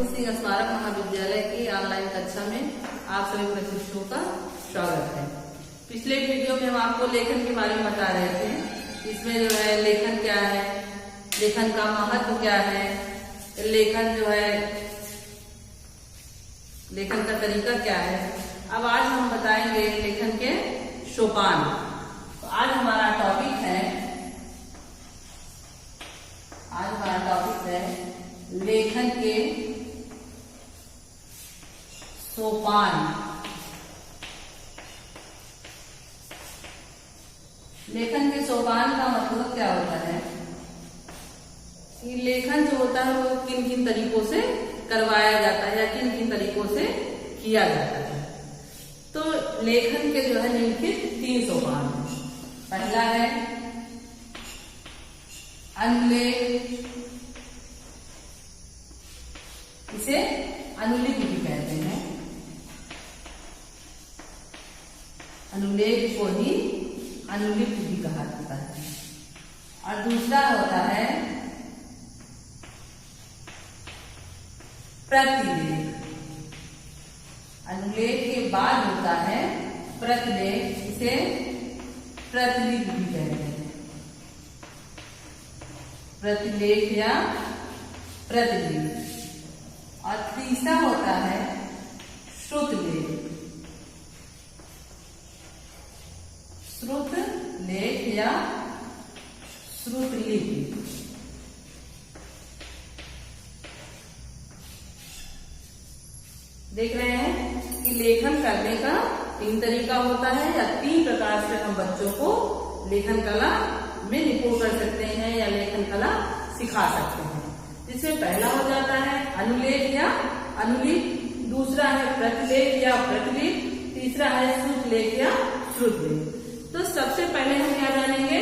भरतपुर सिंह स्मारक महाविद्यालय की ऑनलाइन कक्षा में आप सभी प्रशिक्षुओं का स्वागत है। पिछले वीडियो में हम आपको लेखन के बारे में बता रहे थे। इसमें जो है लेखन क्या है, लेखन का महत्व क्या है, लेखन जो है लेखन का तरीका क्या है। अब आज हम बताएंगे लेखन के सोपान। तो आज हमारा टॉपिक है लेखन के सोपान। लेखन के सोपान का मतलब क्या होता है कि लेखन जो होता है वो किन किन तरीकों से करवाया जाता है या किन किन तरीकों से किया जाता है। तो लेखन के जो है निम्नलिखित 3 सोपान। पहला है अनुलेख, इसे अनुलिपि भी कहते हैं। अनुलेख को ही अनुलिपि भी कहा जाता है। और दूसरा होता है प्रतिलेख। अनुलेख के बाद होता है प्रतिलेख, इसे प्रतिलिपि भी कहते हैं। प्रतिलेख या प्रतिलिपि। और तीसरा होता है श्रुतलेख। श्रुतलेख या श्रुतलिपि। देख रहे हैं कि लेखन करने का 3 तरीका होता है या 3 प्रकार से हम बच्चों को लेखन कला में निपुण कर सकते हैं या लेखन कला सिखा सकते हैं। जिसमें पहला हो जाता है अनुलेख या अनुलिपि, दूसरा है प्रतिलेख या प्रतिलिपि, तीसरा है श्रुतलेख या श्रुतलेख। तो सबसे पहले हम क्या जानेंगे?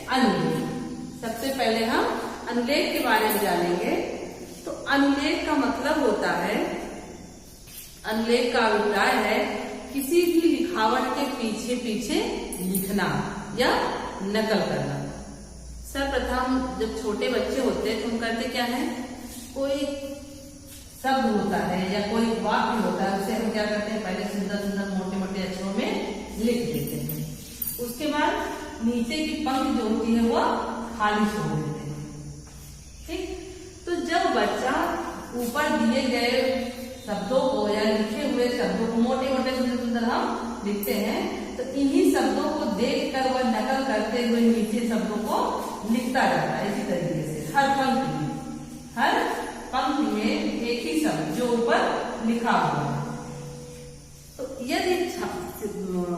अनुलेख। सबसे पहले हम अनुलेख के बारे में जानेंगे। तो अनुलेख का मतलब होता है, अनुलेख का अभिप्राय है किसी भी लिखावट के पीछे पीछे लिखना या नकल करना। सर्वप्रथम जब छोटे बच्चे होते हैं तो हम करते क्या है, कोई शब्द होता है या कोई वाक्य होता है, उसे हम क्या करते हैं, पहले सुंदर सुंदर मोटे मोटे अक्षरों में लिख देते हैं। उसके बाद नीचे की पंक्ति जो होती है वो खाली छोड़ देते हैं। ठीक। तो जब बच्चा ऊपर दिए गए शब्दों को या लिखे हुए शब्दों को मोटे मोटे सुंदर सुंदर हम लिखते हैं, तो इन्हीं शब्दों को देखकर वह नकल करते हुए नीचे शब्दों को लिखता जाता है। इसी तरीके से हर पंक्ति में एक ही शब्द जो ऊपर लिखा हुआ है। तो यदि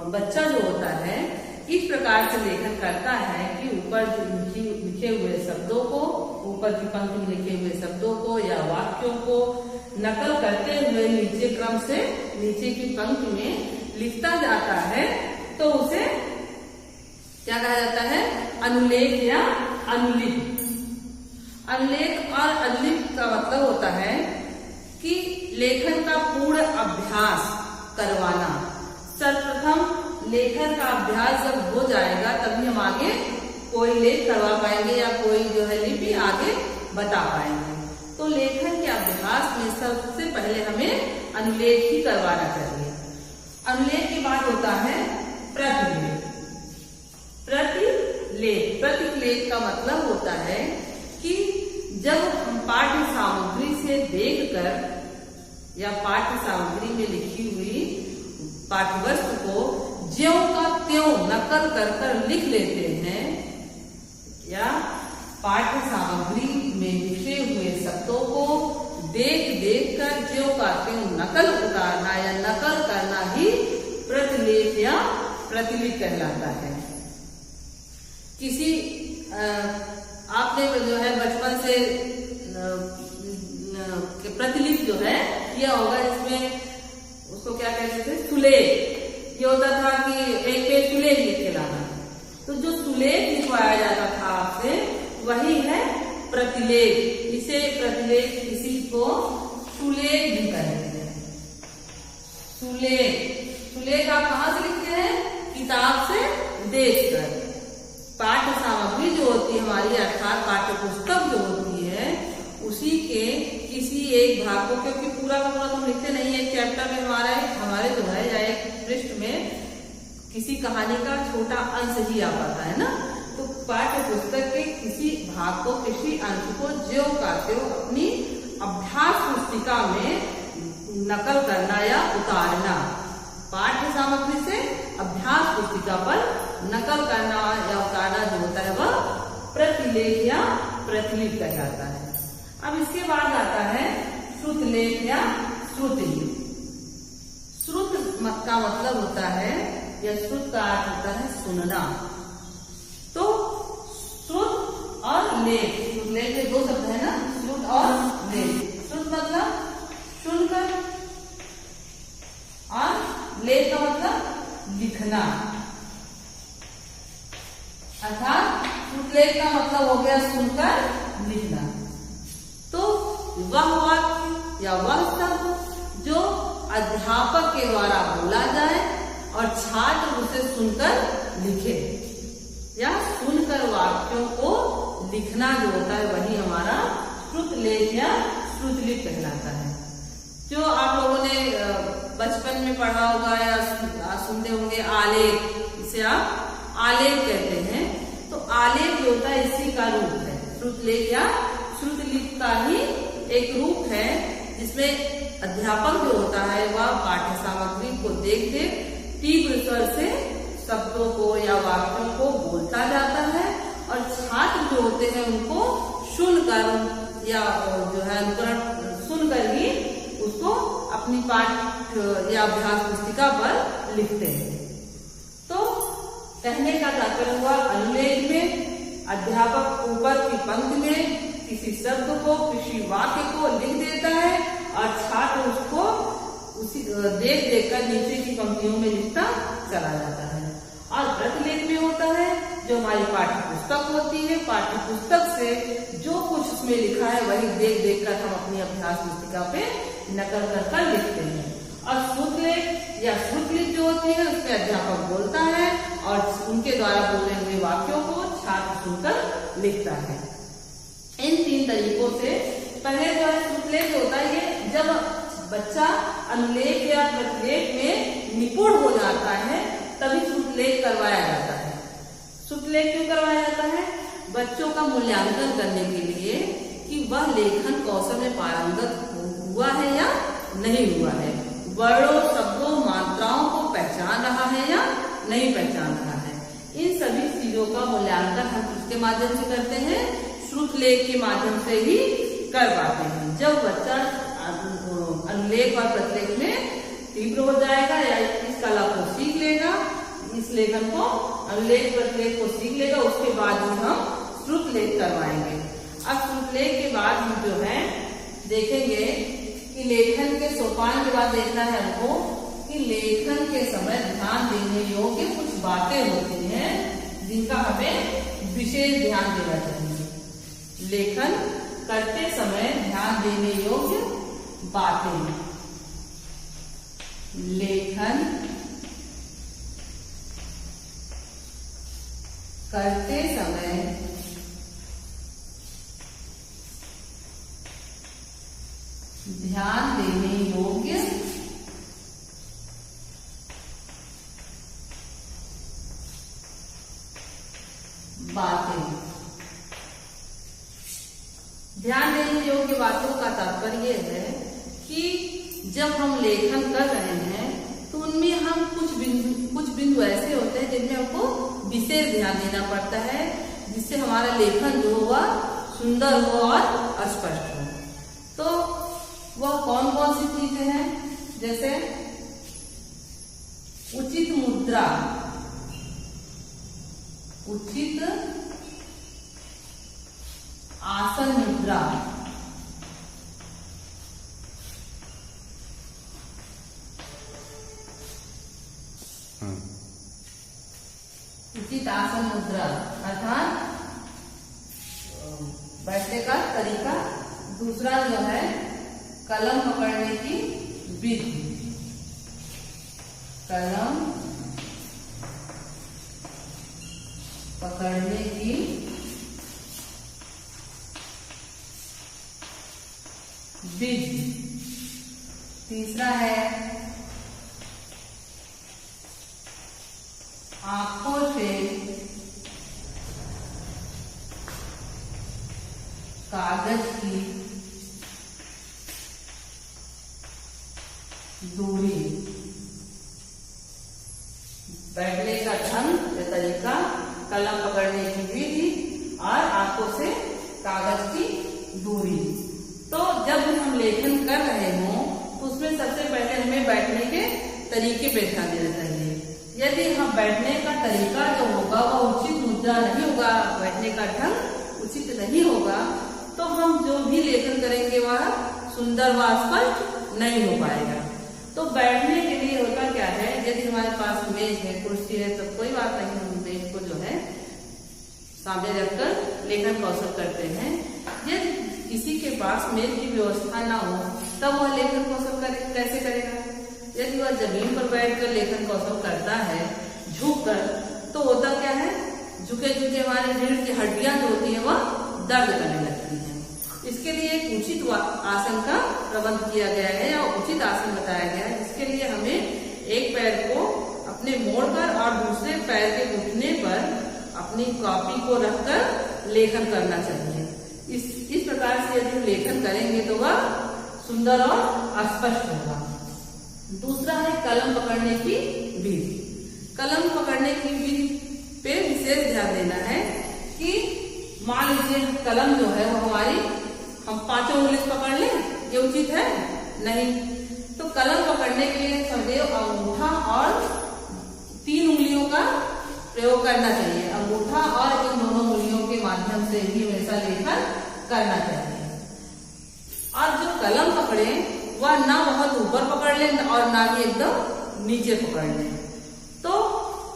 बच्चा जो होता है इस प्रकार से लेखन करता है कि ऊपर जो लिखे हुए शब्दों को, ऊपर की पंक्ति में लिखे हुए शब्दों को या वाक्यों को नकल करते हुए नीचे क्रम से नीचे की पंक्ति में लिखता जाता है, तो उसे क्या कहा जाता है? अनुलेख या अनुलिपि। अनुलेख और अनुलिपि का मतलब होता है कि लेखन का पूर्ण अभ्यास करवाना। सर्वप्रथम लेखन का अभ्यास जब हो जाएगा तभी हम आगे कोई लेख करवा पाएंगे या कोई जो है लिपि आगे बता पाएंगे। तो लेखन के अभ्यास में सबसे पहले हमें अनुलेख ही करवाना चाहिए। अनुलेख के बाद होता है प्रतिलेख। प्रतिलेख का मतलब होता है कि जब हम पाठ्य सामग्री से देखकर या पाठ्य सामग्री में लिखी हुई पाठ्यवस्तु को ज्यों का त्यों नकल कर लिख लेते हैं, या पाठ्य सामग्री में लिखे हुए शब्दों को देख कर ज्यों का त्यों नकल उतारना या नकल करना ही प्रतिलेख या प्रतिलिपि कहलाता है। किसी आपने जो है बचपन से प्रतिलिपि जो है किया होगा, जिसमें उसको क्या कहते थे, सुलेख। ये होता था कि एक पेज सुलेख लिख के लाना। तो जो सुलेख लिखवाया जाता था आपसे वही है प्रतिलेख। इसे प्रतिलेख, इसी को सुलेख भी कहते हैं। सुलेख आप कहाँ से लिखते हैं? किताब से देखकर। पाठ्य सामग्री जो होती है हमारी, अर्थात पाठ्य पुस्तक जो होती है, उसी के किसी एक भाग को, क्योंकि पूरा का पूरा तो हम लिखते नहीं है, एक चैप्टर में हमारे जो है या एक पृष्ठ में किसी कहानी का छोटा अंश ही आ पाता है ना। तो पाठ्य पुस्तक के किसी भाग को, किसी अंश को ज्यों का त्यों अपनी अभ्यास पुस्तिका में नकल करना या उतारना। पाठ्य सामग्री से अभ्यास पुस्तिका पर नकल करना या उतारना जो होता है वह प्रतिलेख या प्रतिलिपि कहलाता है। अब इसके बाद आता है श्रुतलेख या श्रुतलिपि। श्रुत का मतलब होता है, या श्रुत का अर्थ होता है सुनना। तो श्रुत और लेख, श्रुतलेख के दो शब्द है ना, श्रुत और लेख। श्रुत मतलब सुनकर और लेख का मतलब लिखना। अर्थात श्रुतलेख का मतलब हो गया सुनकर लिखना। तो वह वाक्य या वह शब्द जो अध्यापक के द्वारा बोला जाए और छात्र उसे सुनकर लिखे, या सुनकर वाक्यों को लिखना जो होता है वही हमारा श्रुतलेख या श्रुतलिपि कहलाता है। जो आप लोगों ने बचपन में पढ़ा होगा या सुनते होंगे आलेख, इसे आप आलेख कहते हैं। तो आलेख जो होता है इसी का रूप है, श्रुतलेख या श्रुतलिपि का ही एक रूप है, जिसमें अध्यापक जो होता है वह पाठ्य सामग्री को देख देख तीव्र स्वर से शब्दों को या वाक्यों को बोलता जाता है, और छात्र जो होते हैं उनको सुनकर या जो है अनुकरण सुनकर ही उसको अपनी पाठ या अभ्यास पुस्तिका पर लिखते हैं। तो कहने का तात्पर्य हुआ, अनुलेख में अध्यापक ऊपर की पंक्ति में किसी शब्द को, किसी वाक्य को लिख देता है और छात्र उसको उसी देख देखकर नीचे की पंक्तियों में लिखता चला जाता है। और प्रतिलेख में होता है जो हमारी पाठ्य पुस्तक होती है, पाठ्य पुस्तक से जो कुछ उसमें लिखा है वही देख देखकर हम अपनी अभ्यास पुस्तिका पे नकल कर लिखते हैं। और श्रुतलेख या श्रुतलिपि जो होती है उसमें अध्यापक बोलता है और उनके द्वारा बोले हुए वाक्यों को छात्र सुनकर लिखता है। इन तीन तरीकों से पहले जो है श्रुतलेख होता है, ये जब बच्चा अनुलेख या प्रतिलेख में निपुण हो जाता है तभी श्रुतलेख करवाया जाता है। श्रुतलेख क्यों करवाया जाता है? बच्चों का मूल्यांकन करने के लिए कि वह लेखन कौशल में पारंगत हुआ है या नहीं हुआ है, वर्णों, शब्दों, मात्राओं को पहचान रहा है या नहीं पहचान रहा है। इन सभी चीजों का मूल्यांकन हम किसके माध्यम से करते हैं? श्रुतलेख के माध्यम से ही कर पाते हैं। जब बच्चा अनुलेख और प्रतिलेख में तीव्र हो जाएगा या इस कला को सीख लेगा, इस लेखन को अनुलेख प्रतिलेख को सीख लेगा, उसके बाद ही हम श्रुतलेख करवाएंगे। अब श्रुतलेख के बाद हम जो है देखेंगे कि लेखन के सोपान के बाद देखना है हमको कि लेखन के समय ध्यान देने योग्य कुछ बातें होती हैं जिनका हमें विशेष ध्यान देना चाहिए। लेखन करते समय ध्यान देने योग्य बातें। लेखन करते समय ध्यान देने योग्य बातें। ध्यान देने योग्य बातों का तात्पर्य है कि जब हम लेखन कर रहे हैं तो उनमें हम कुछ बिंदु ऐसे होते हैं जिनमें हमको विशेष ध्यान देना पड़ता है, जिससे हमारा लेखन जो हुआ सुंदर हो और स्पष्ट हो। तो वह कौन कौन सी चीजें हैं? जैसे उचित मुद्रा, उचित आसन मुद्रा, उचित आसन मुद्रा अर्थात बैठने का तरीका। दूसरा जो है कलम पकड़ने की विधि, कलम पकड़ने की तीसरा है आंखों से कागज की दूरी। बैठने का ढंग या तरीका, कलम पकड़ने की विधि और आंखों से कागज की दूरी। तो जब भी हम लेखन कर रहे हों तो उसमें सबसे पहले हमें बैठने के तरीके पे ध्यान देना चाहिए। यदि हम बैठने का तरीका जो होगा वह उचित मुद्रा नहीं होगा, बैठने का ढंग उचित नहीं होगा, तो हम जो भी लेखन करेंगे वह सुंदर व स्पष्ट नहीं हो पाएगा। तो बैठने के लिए होता क्या है, यदि हमारे पास मेज है, कुर्सी है, तो कोई बात नहीं, हम मेज को जो है सामने रखकर लेखन कौशल करते हैं। यदि किसी के पास मेज की व्यवस्था ना हो तब वह लेखन कौशल कैसे करेगा? यदि वह जमीन पर बैठकर लेखन कौशल करता है झुक कर, तो होता क्या है, झुके झुके हमारे रीढ़ की हड्डियां जो होती है वह दर्द करने लगती है। इसके लिए एक उचित आसन का प्रबंध किया गया है या उचित आसन बताया गया है, जिसके लिए हमें एक पैर को अपने मोड़कर और दूसरे पैर के घुटने पर अपनी कॉपी को रखकर लेखन करना चाहिए। इस प्रकार से यदि हम लेखन करेंगे तो वह सुंदर और स्पष्ट होगा। दूसरा है कलम पकड़ने की विधि। कलम पकड़ने की विधि पे विशेष ध्यान देना है कि मान लीजिए कलम जो है वो हमारी हम 5 उंगली पकड़ लें, ये उचित है नहीं। तो कलम पकड़ने के लिए सदैव अंगूठा और 3 उंगलियों का प्रयोग करना चाहिए। अंगूठा और इन दोनों उंगलियों के माध्यम से ही हमेशा लेखन करना चाहिए। और जो कलम पकड़े वह ना बहुत ऊपर पकड़ लें और ना ही एकदम नीचे पकड़ लें। तो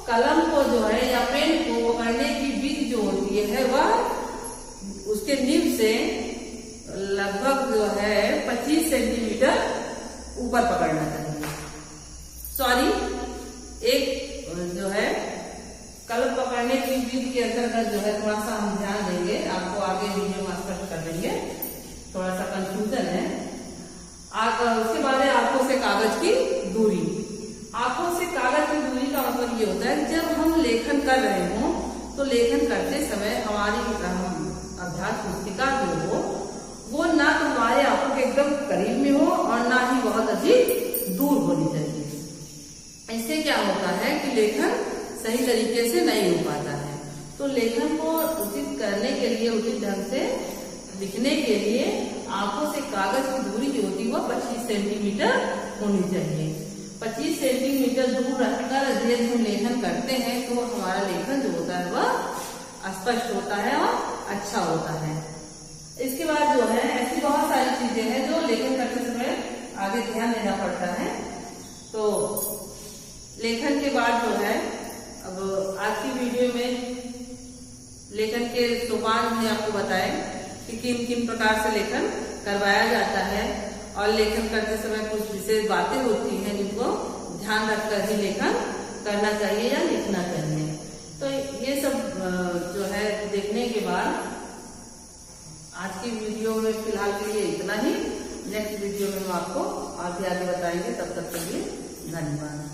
कलम को जो है या पेन को पकड़ने की विधि जो होती है वह उसके नीब से लगभग जो है 25 सेंटीमीटर ऊपर पकड़ना चाहिए। सॉरी, एक जो है कलम पकड़ने की विधि के अंतर्गत जो है थोड़ा सा हम ध्यान देंगे, आपको आगे वीडियो में स्पष्ट कर देंगे, थोड़ा सा कंफ्यूजन है। उसके बाद है आंखों से कागज की दूरी। आंखों से कागज की दूरी का मतलब ये होता है जब हम लेखन कर रहे हों तो लेखन करते समय हमारी अभ्यास पुस्तिका जो हो वो ना तो हमारे आंखों के एकदम करीब में हो और ना ही बहुत अधिक दूर होनी चाहिए। इससे क्या होता है कि लेखन सही तरीके से नहीं हो पाता है। तो लेखन को उचित करने के लिए, उचित ढंग से लिखने के लिए आंखों से कागज की दूरी जो होती है वह 25 सेंटीमीटर होनी चाहिए। 25 सेंटीमीटर दूर रखकर यदि हम लेखन करते हैं तो हमारा लेखन जो होता है वह स्पष्ट होता है और अच्छा होता है। इसके बाद जो है ऐसी बहुत सारी चीजें हैं जो लेखन करते समय आगे ध्यान देना पड़ता है। तो लेखन के बाद जो है अब आज की वीडियो में लेखन के सोपान हमने आपको बताए कि किन किन प्रकार से लेखन करवाया जाता है और लेखन करते समय कुछ विशेष बातें होती हैं जिनको ध्यान रखकर ही लेखन करना चाहिए या लिखना चाहिए। तो ये सब जो है देखने के बाद आज की वीडियो में फिलहाल के लिए इतना ही। नेक्स्ट वीडियो में हम आपको आगे बताएंगे। तब तक के लिए धन्यवाद।